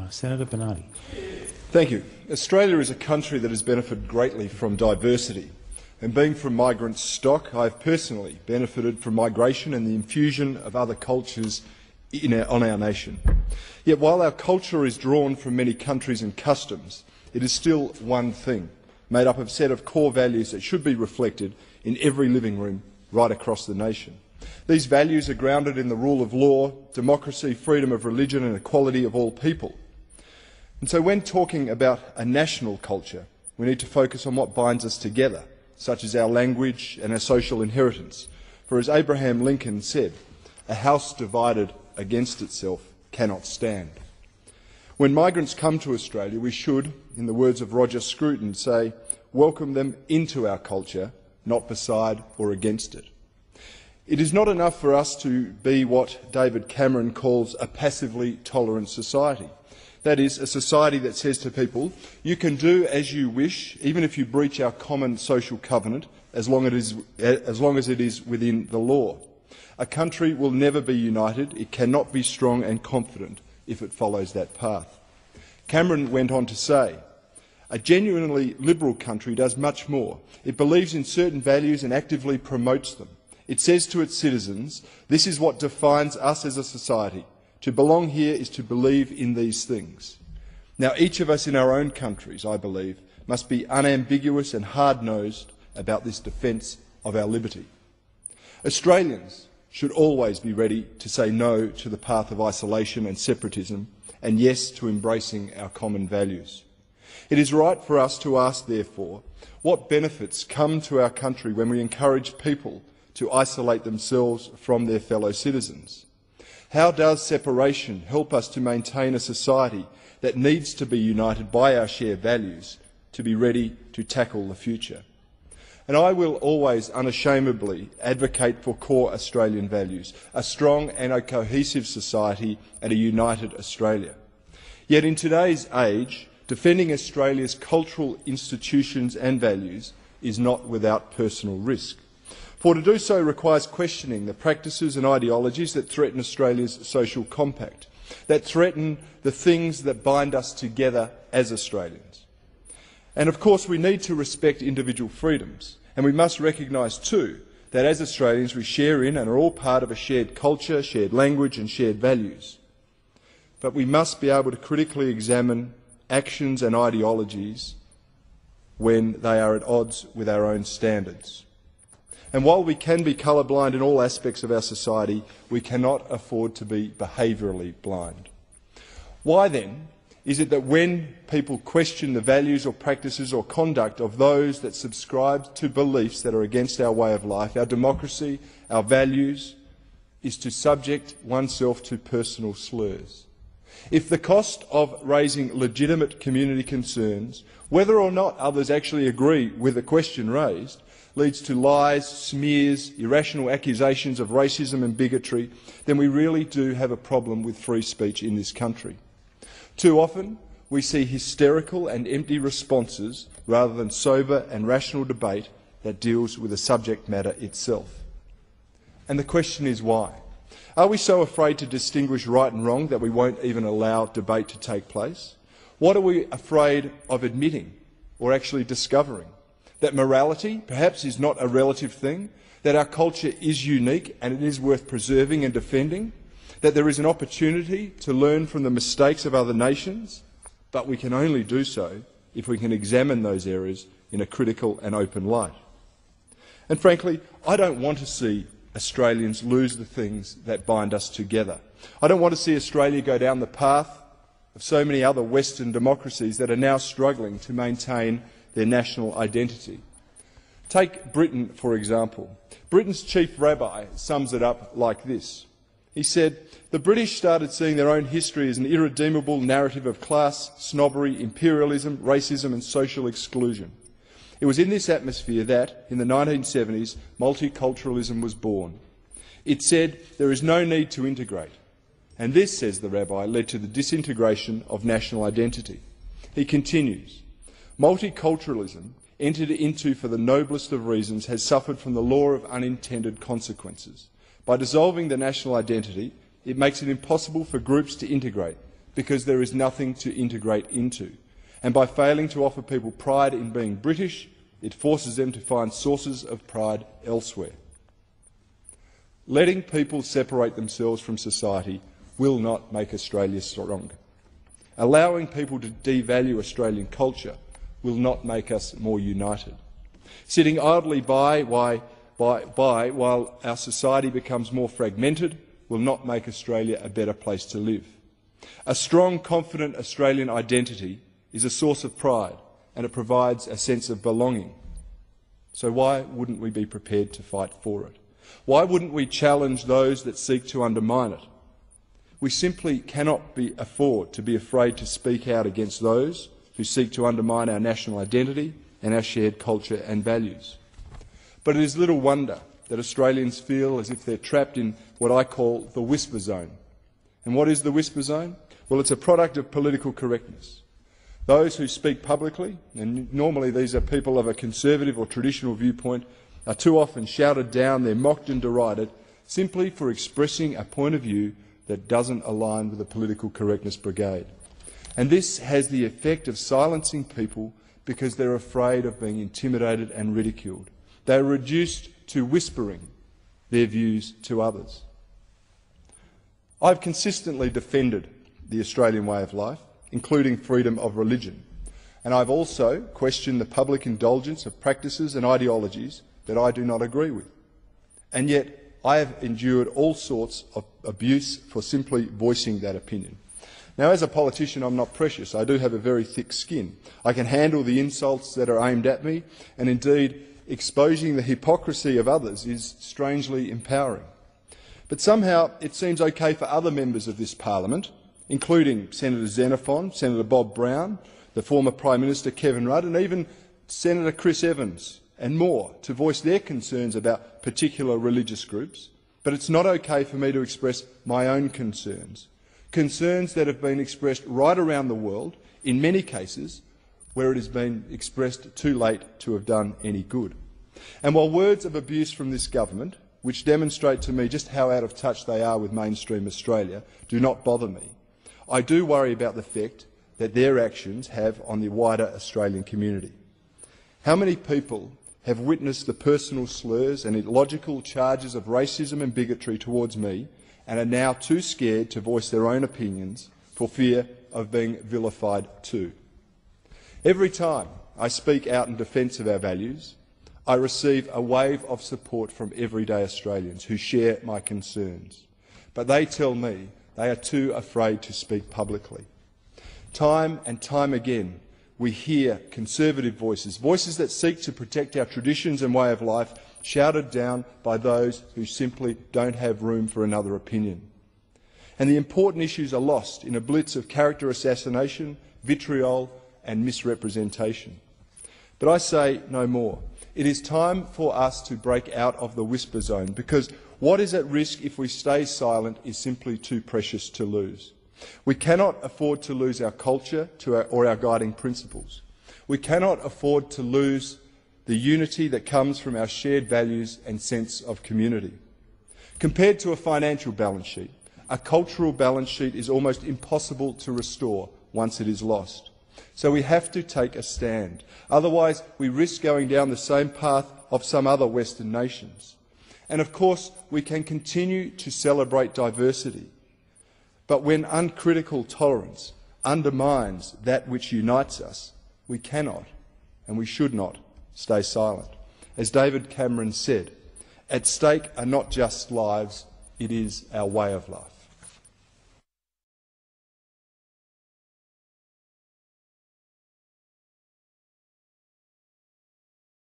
Senator Bernadi. Thank you. Australia is a country that has benefited greatly from diversity. And being from migrant stock, I have personally benefited from migration and the infusion of other cultures on our nation. Yet while our culture is drawn from many countries and customs, it is still one thing, made up of a set of core values that should be reflected in every living room right across the nation. These values are grounded in the rule of law, democracy, freedom of religion and equality of all people. And so when talking about a national culture, we need to focus on what binds us together, such as our language and our social inheritance. For as Abraham Lincoln said, a house divided against itself cannot stand. When migrants come to Australia, we should, in the words of Roger Scruton, say, welcome them into our culture, not beside or against it. It is not enough for us to be what David Cameron calls a passively tolerant society. That is, a society that says to people, you can do as you wish, even if you breach our common social covenant, as long as it is within the law. A country will never be united, it cannot be strong and confident if it follows that path. Cameron went on to say, a genuinely liberal country does much more. It believes in certain values and actively promotes them. It says to its citizens, this is what defines us as a society. To belong here is to believe in these things. Now, each of us in our own countries, I believe, must be unambiguous and hard-nosed about this defence of our liberty. Australians should always be ready to say no to the path of isolation and separatism, and yes to embracing our common values. It is right for us to ask, therefore, what benefits come to our country when we encourage people to isolate themselves from their fellow citizens? How does separation help us to maintain a society that needs to be united by our shared values to be ready to tackle the future? And I will always unashamedly advocate for core Australian values, a strong and a cohesive society and a united Australia. Yet in today's age, defending Australia's cultural institutions and values is not without personal risk. For to do so requires questioning the practices and ideologies that threaten Australia's social compact, that threaten the things that bind us together as Australians. And of course we need to respect individual freedoms, and we must recognise too that as Australians we share in and are all part of a shared culture, shared language and shared values. But we must be able to critically examine actions and ideologies when they are at odds with our own standards. And while we can be colourblind in all aspects of our society, we cannot afford to be behaviourally blind. Why then is it that when people question the values or practices or conduct of those that subscribe to beliefs that are against our way of life, our democracy, our values, is to subject oneself to personal slurs? If the cost of raising legitimate community concerns, whether or not others actually agree with the question raised, leads to lies, smears, irrational accusations of racism and bigotry, then we really do have a problem with free speech in this country. Too often we see hysterical and empty responses rather than sober and rational debate that deals with the subject matter itself. And the question is why? Are we so afraid to distinguish right and wrong that we won't even allow debate to take place? What are we afraid of admitting or actually discovering? That morality perhaps is not a relative thing, that our culture is unique and it is worth preserving and defending, that there is an opportunity to learn from the mistakes of other nations, but we can only do so if we can examine those errors in a critical and open light. And frankly, I don't want to see Australians lose the things that bind us together. I don't want to see Australia go down the path of so many other Western democracies that are now struggling to maintain their national identity. Take Britain, for example. Britain's chief rabbi sums it up like this. He said, the British started seeing their own history as an irredeemable narrative of class, snobbery, imperialism, racism and social exclusion. It was in this atmosphere that, in the 1970s, multiculturalism was born. It said there is no need to integrate. And this, says the rabbi, led to the disintegration of national identity. He continues, multiculturalism, entered into for the noblest of reasons, has suffered from the law of unintended consequences. By dissolving the national identity, it makes it impossible for groups to integrate, because there is nothing to integrate into. And by failing to offer people pride in being British, it forces them to find sources of pride elsewhere. Letting people separate themselves from society will not make Australia stronger. Allowing people to devalue Australian culture will not make us more united. Sitting idly by while our society becomes more fragmented will not make Australia a better place to live. A strong, confident Australian identity is a source of pride, and it provides a sense of belonging. So why wouldn't we be prepared to fight for it? Why wouldn't we challenge those that seek to undermine it? We simply cannot afford to be afraid to speak out against those who seek to undermine our national identity and our shared culture and values. But it is little wonder that Australians feel as if they're trapped in what I call the whisper zone. And what is the whisper zone? Well, it's a product of political correctness. Those who speak publicly, and normally these are people of a conservative or traditional viewpoint, are too often shouted down, they're mocked and derided, simply for expressing a point of view that doesn't align with the political correctness brigade. And this has the effect of silencing people because they're afraid of being intimidated and ridiculed. They are reduced to whispering their views to others. I've consistently defended the Australian way of life, including freedom of religion, and I've also questioned the public indulgence of practices and ideologies that I do not agree with. And yet I have endured all sorts of abuse for simply voicing that opinion. Now, as a politician, I'm not precious. I do have a very thick skin. I can handle the insults that are aimed at me, and indeed, exposing the hypocrisy of others is strangely empowering. But somehow it seems okay for other members of this parliament, including Senator Xenophon, Senator Bob Brown, the former Prime Minister Kevin Rudd, and even Senator Chris Evans and more, to voice their concerns about particular religious groups. But it's not okay for me to express my own concerns, concerns that have been expressed right around the world, in many cases where it has been expressed too late to have done any good. And while words of abuse from this government, which demonstrate to me just how out of touch they are with mainstream Australia, do not bother me, I do worry about the effect that their actions have on the wider Australian community. How many people have witnessed the personal slurs and illogical charges of racism and bigotry towards me and are now too scared to voice their own opinions for fear of being vilified too? Every time I speak out in defence of our values, I receive a wave of support from everyday Australians who share my concerns. But they tell me they are too afraid to speak publicly. Time and time again, we hear conservative voices, voices that seek to protect our traditions and way of life, shouted down by those who simply don't have room for another opinion. And the important issues are lost in a blitz of character assassination, vitriol and misrepresentation. But I say no more. It is time for us to break out of the whisper zone, because what is at risk if we stay silent is simply too precious to lose. We cannot afford to lose our culture or our guiding principles. We cannot afford to lose the unity that comes from our shared values and sense of community. Compared to a financial balance sheet, a cultural balance sheet is almost impossible to restore once it is lost. So we have to take a stand. Otherwise, we risk going down the same path of some other Western nations. And of course, we can continue to celebrate diversity. But when uncritical tolerance undermines that which unites us, we cannot and we should not stay silent. As David Cameron said, at stake are not just lives, it is our way of life.